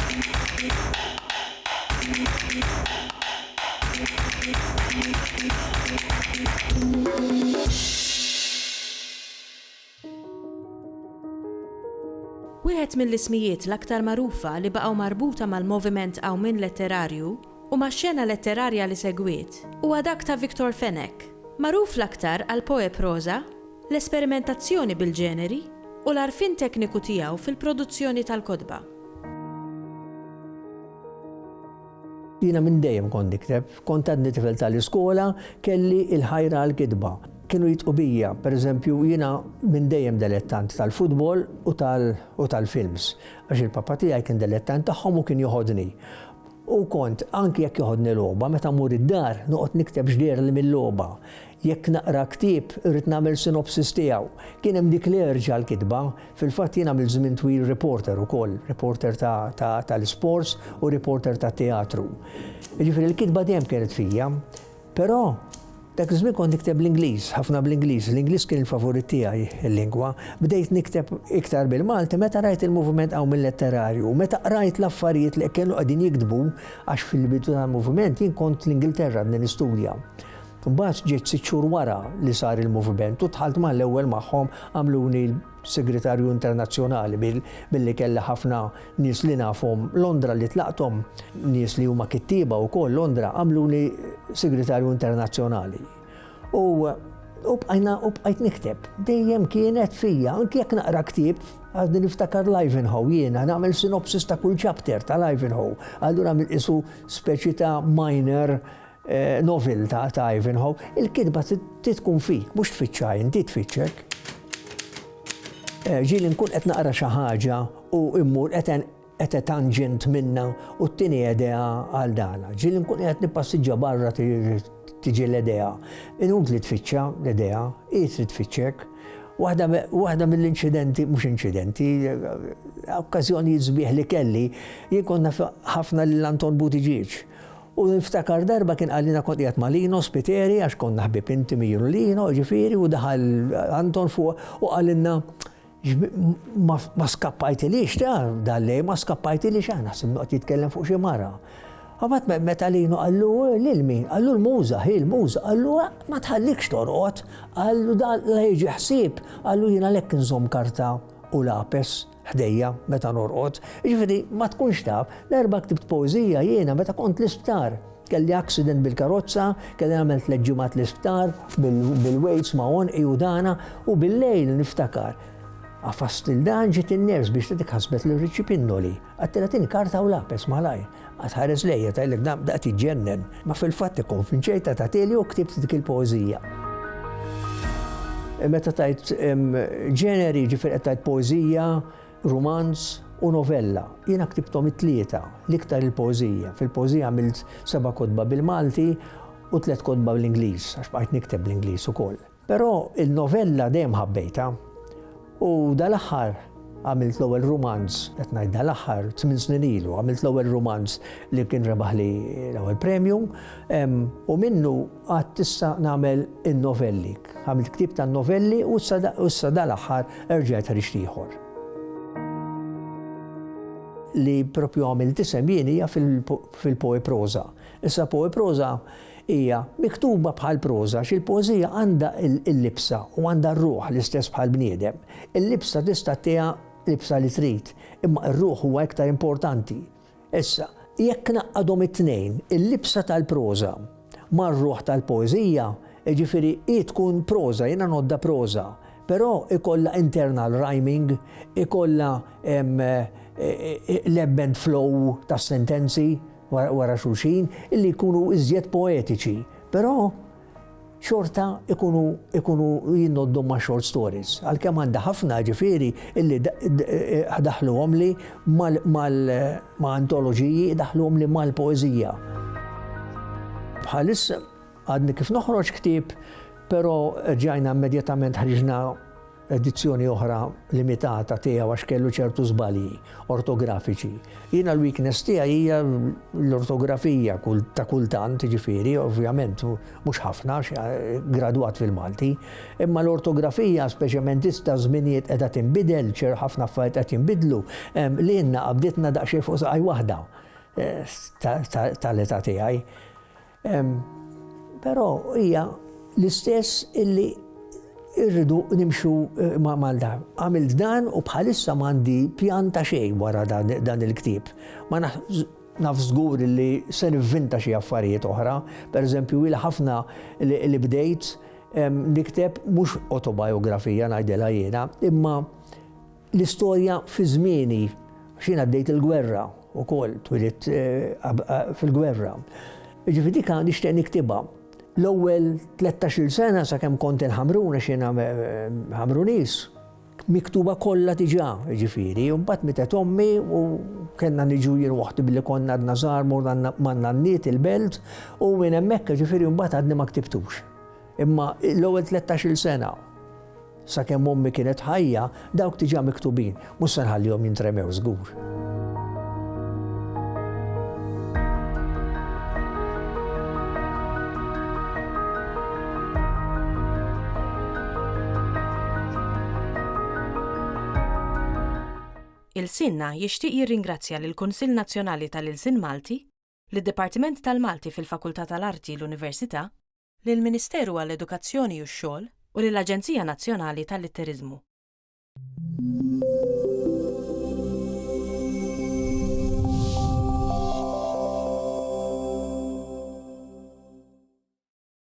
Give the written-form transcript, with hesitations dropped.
Wieħed mill-ismijiet l-aktar magħrufa li baqgħu marbuta mal-moviment Awmin letterarju u max-xena letterarja li segwiet huwa dak ta' Viktor Fenech, magħruf l-aktar għal poeproza, l-esperimentazzjoni bil-ġeneri u l-għarfien tekniku tiegħu fil-produzzjoni tal-kotba. Jiena minn dejjem kont nikteb, kont għadni tifel tal-iskola, kelli il-ħajra għall-kitba. Kienu jitqu bija, pereżempju, jiena minn dejjem dilettant tal-futbol u tal-films. Għax il-papa tiegħi kien dilettant tagħhom u kien joħodni. U kont, anki jekk joħodni logħba, meta mmur id-dar, noqgħod nikteb xdier li mill-logħba. Jekk naqra ktieb, irrid nagħmel sinopsis tiegħu. Kien hemm dik l-erġa l-kitba, fil-fatt jiena mill żmien twil reporter ukoll, reporter tal-sports u reporter tat-teatru. Jiġifieri l-kitba dejjem kienet fija, però dak iż-żmien kont nikteb l-Ingliż, ħafna bl-Ingliż. L-Ingliż kien il-favorit tiegħi il-lingwa. Bdejt nikteb iktar bil-Malti meta rajt il-moviment Awmin letterarju, meta rajt l-affarijiet li kienu qegħdin jiktbu għax fil-bidu tal-moviment jien kont l-Ingilterra qegħdin nistudja. Mbagħad ġiet 6 xhur wara li sar il-moviment u tħalt mal-ewwel magħhom għamluni segretarju internazzjonali billi kellha ħafna nies li nafhom Londra li tlaqthom, nies li huma kittieba wkoll Londra għamluni segretarju internazzjonali. U bqajt nikteb. Dejjem kienet fija, anke jekk naqra ktieb, għadni niftakar Ivanhoe jiena nagħmel sinopsis ta' kull chapter ta' Ivanhoe. Allura nagħmel isu speċi ta' minor novel ta' Ivanhoe. Il-kitba tkun fik, mhux tfittxha inti tfittxek. Ġieli nkun qed naqra xi ħaġa u immur qed tangent minna u t-tieni idea għal dana. Ġieli nkun qed nippassiġġa barra tiġi l-idea. Inutli tfittxa l-idea, trid tfittxek. Waħda mill-inċidenti, mhux inċidenti, okkażjonijiet sbieħ li kelli, jien konna ħafna lil-Anton Buttigieg. U niftakar darba kien għallina kont qiegħed ma' Lino Spiteri għax konna ħbib intimi jienu Lino, ġifieri, u daħal Anton fuq u għallinna ma skappajtilix dal-lej ma skappajtilix naħseb noqgħod jitkellem fuq xi mara. Għabat meta Lino għallu lil min, għallu l-muża, il-muża, għallu ma tħallikx torqod, għallu la jiġi ħsieb, għallu jiena lekk nżomm karta u lapes ħdejja meta norqod. Ġifieri ma tkunx taf, l-erba' ktibt poeżija jiena meta kont l-isptar. Kelli accident bil-karozza, kelli għamel 3 ġimgħat l-isptar bil-weights ma' onqi u dana u bil-lejl niftakar. Għafast il-dan ġiet in-nervs biex tidik ħasbet li rriċi pinnoli. Għattilatini karta u lapes malaj. Għatħares lejja tajlek daqt iġġennen. Ma fil-fatt konfinċejta ta' teli u ktibt dik il-poezija. Meta tajt ġeneri ġifier qed tajt poezija, romanz u novella. Jiena ktibthom it-tlieta, l-iktar il-poezija. Fil-poezija għamilt 7 kotba bil-Malti u 3 kotba bl-Ingliż, għax bqajt nikteb bl-Ingliż ukoll. Però il-novella dejjem ħabbejta. U dal-aħħar għamilt l-ewwel romanz, qed ngħid dal-aħħar 8 snin ilu, għamilt l-ewwel romanz li kien rebaħ li l-ewwel premium, u minnu għad issa nagħmel in-novelli. Għamilt ktieb tan-novelli u issa dal-aħħar erġgħet ħriġt ieħor. Li propju għamilt isem jien hija fil-poeproza. Issa poeproza hija miktuba bħal proza x'il-poeżija għandha il-libsa u għandha r-ruħ l-istess bħal bniedem. Il-libsa tista' tagħha libsa li trid, imma r-ruħ huwa iktar importanti. Issa, jekk naqqadhom it-tnejn, il-libsa tal-proża mar-ruħ tal-poeżija, jiġifieri hi tkun proża, jiena nodda proża, però ikollha internal rhyming, ikollha ebb and flow ta' sentenzi wara xulxin illi jkunu iżjed poetiċi, però xorta ikunu jinnoddu ma' short stories. Għalkemm għandha ħafna ġifieri illi daħluhom li ma' antoloġiji daħluhom li mal-poeżija. Bħalissa għadni kif noħroġ ktieb, però ġajna immedjatament ħriġna edizzjoni oħra limitata tiegħu għax kellu ċertu żbalji ortografiċi. Jiena l-weakness tiegħi hija l-ortografija ta' kultant, ġifieri, ovvjament mhux ħafna gradwat fil-Malti, imma l-ortografija speċjalment issa żminijiet qiegħda tinbidel, ħafna affarijiet qed jinbidlu, li jenna qabditna daqsxejn fuq saqaj waħda tal-età tiegħi. Però hija l-istess illi irridu nimxu mal-da. Għamilt dan u bħalissa m'għandi pjan ta' xejn wara dan il-ktieb. Ma naf żgur li se nivvinta xi affarijiet oħra. Pereżempju il ħafna li bdejt nikteb mhux autobiografija ngħidilha jiena, imma l-istorja fi żmieni x'jiena għaddejt il-gwerra wkoll twilit fil-gwerra. Ġifieri dik nixtieq niktibha. L-ewwel 13-il sena sakemm kont il-Ħamrun għax jiena Ħamrunis, miktuba kollha diġà, ġifieri, u mbagħad mitet ommi u kellna niġu jien waħdi billi konna għadna żgħar morna man-nanniet il-belt u minn hemmhekk ġifieri mbagħad għadni ma ktibtux. Imma l-ewwel 13-il sena sakemm ommi kienet ħajja dawk diġà miktubin, mhux se nħallihom jintremew żgur. Il-Sinna jixtieq jirringrazzja lill-Kunsill Nazzjonali tal-Ilsien Malti, lid-Dipartiment tal-Malti fil-Fakultà tal-Arti l-Università, lill-Ministeru għall-Edukazzjoni u x-Xogħol u lill-Aġenzija Nazzjonali tal-Litteriżmu.